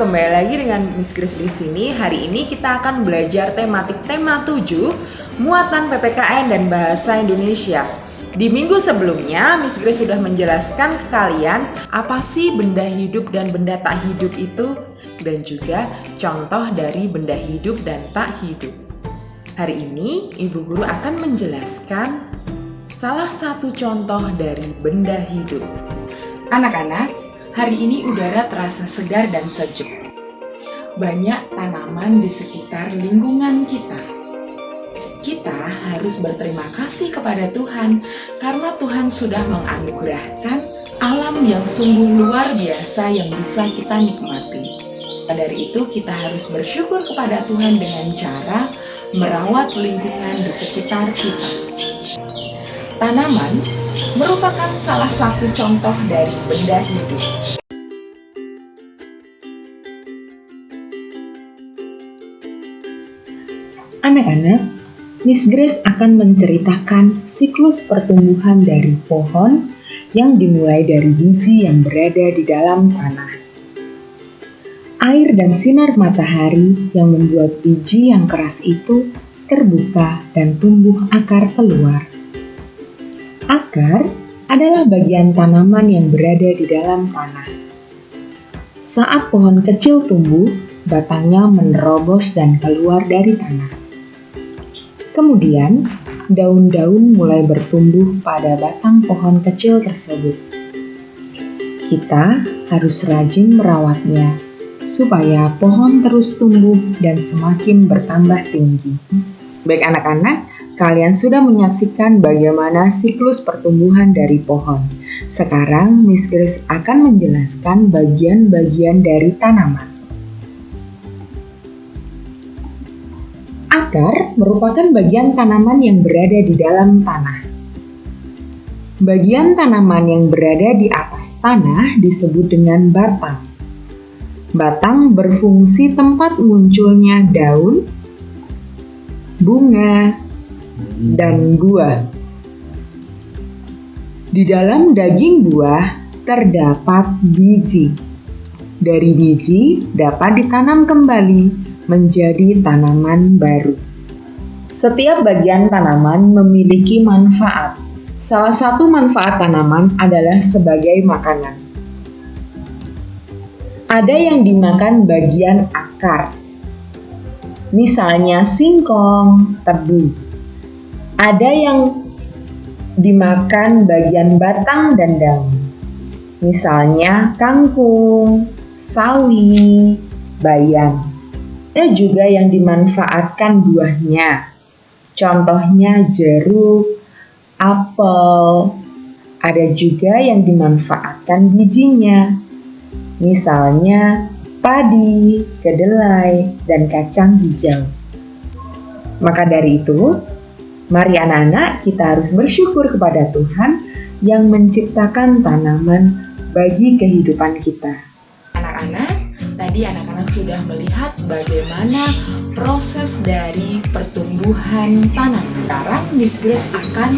kembali lagi dengan Miss Grace di sini. Hari ini kita akan belajar tematik tema 7, muatan PPKN dan bahasa Indonesia. Di minggu sebelumnya, Miss Grace sudah menjelaskan ke kalian apa sih benda hidup dan benda tak hidup itu, dan juga contoh dari benda hidup dan tak hidup. Hari ini, Ibu Guru akan menjelaskan salah satu contoh dari benda hidup. Anak-anak, hari ini udara terasa segar dan sejuk. Banyak tanaman di sekitar lingkungan kita. Kita harus berterima kasih kepada Tuhan karena Tuhan sudah menganugerahkan alam yang sungguh luar biasa yang bisa kita nikmati. Dari itu kita harus bersyukur kepada Tuhan dengan cara merawat lingkungan di sekitar kita. Tanaman merupakan salah satu contoh dari benda hidup. Anak-anak, Miss Grace akan menceritakan siklus pertumbuhan dari pohon yang dimulai dari biji yang berada di dalam tanah. Air dan sinar matahari yang membuat biji yang keras itu terbuka dan tumbuh akar keluar. Akar adalah bagian tanaman yang berada di dalam tanah. Saat pohon kecil tumbuh, batangnya menerobos dan keluar dari tanah. Kemudian, daun-daun mulai bertumbuh pada batang pohon kecil tersebut. Kita harus rajin merawatnya, supaya pohon terus tumbuh dan semakin bertambah tinggi. Baik anak-anak, kalian sudah menyaksikan bagaimana siklus pertumbuhan dari pohon. Sekarang, Miss Grace akan menjelaskan bagian-bagian dari tanaman. Akar merupakan bagian tanaman yang berada di dalam tanah. Bagian tanaman yang berada di atas tanah disebut dengan batang. Batang berfungsi tempat munculnya daun, bunga, dan buah. Di dalam daging buah terdapat biji. Dari biji dapat ditanam kembali menjadi tanaman baru. Setiap bagian tanaman memiliki manfaat. Salah satu manfaat tanaman adalah sebagai makanan. Ada yang dimakan bagian akar, misalnya singkong, tebu. Ada yang dimakan bagian batang dan daun, misalnya kangkung, sawi, bayam. Ada juga yang dimanfaatkan buahnya, contohnya jeruk, apel. Ada juga yang dimanfaatkan bijinya, misalnya padi, kedelai, dan kacang hijau. Maka dari itu, mari anak-anak kita harus bersyukur kepada Tuhan yang menciptakan tanaman bagi kehidupan kita. Anak-anak, tadi anak-anak sudah melihat bagaimana proses dari pertumbuhan tanaman. Sekarang Miss Grace akan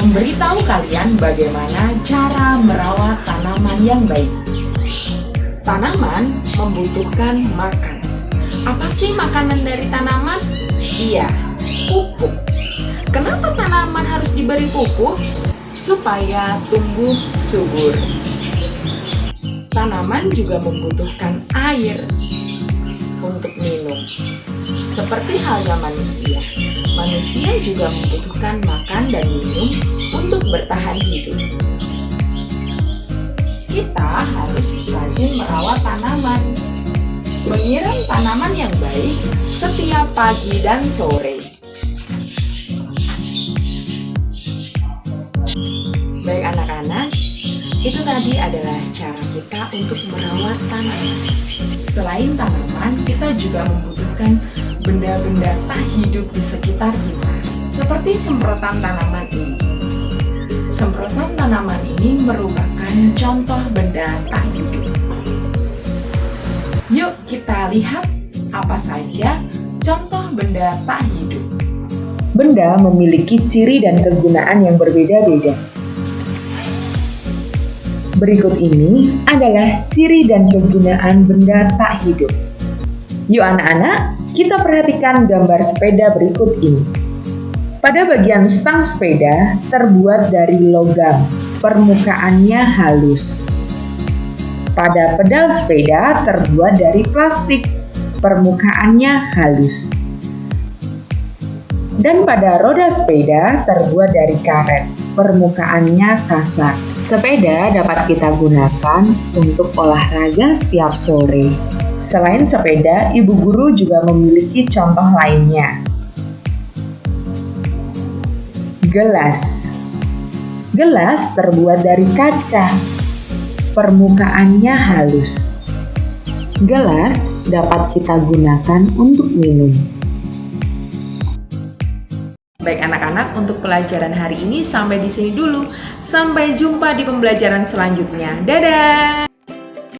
memberitahu kalian bagaimana cara merawat tanaman yang baik. Tanaman membutuhkan makan. Apa sih makanan dari tanaman? Iya, pupuk. Kenapa tanaman harus diberi pupuk? Supaya tumbuh subur. Tanaman juga membutuhkan air untuk minum. Seperti halnya manusia. Manusia juga membutuhkan makan dan minum untuk bertahan hidup. Kita harus rajin merawat tanaman. Menyiram tanaman yang baik setiap pagi dan sore. Baik anak-anak, itu tadi adalah cara kita untuk merawat tanaman. Selain tanaman, kita juga membutuhkan benda-benda tak hidup di sekitar kita, seperti semprotan tanaman ini. Semprotan tanaman ini merupakan contoh benda tak hidup. Yuk kita lihat apa saja contoh benda tak hidup. Benda memiliki ciri dan kegunaan yang berbeda-beda. Berikut ini adalah ciri dan kegunaan benda tak hidup. Yuk anak-anak, kita perhatikan gambar sepeda berikut ini. Pada bagian stang sepeda terbuat dari logam, permukaannya halus. Pada pedal sepeda terbuat dari plastik, permukaannya halus. Dan pada roda sepeda terbuat dari karet, permukaannya kasar. Sepeda dapat kita gunakan untuk olahraga setiap sore. Selain sepeda, ibu guru juga memiliki contoh lainnya. Gelas. Gelas terbuat dari kaca. Permukaannya halus. Gelas dapat kita gunakan untuk minum. Baik anak-anak, untuk pelajaran hari ini sampai di sini dulu. Sampai jumpa di pembelajaran selanjutnya. Dadah!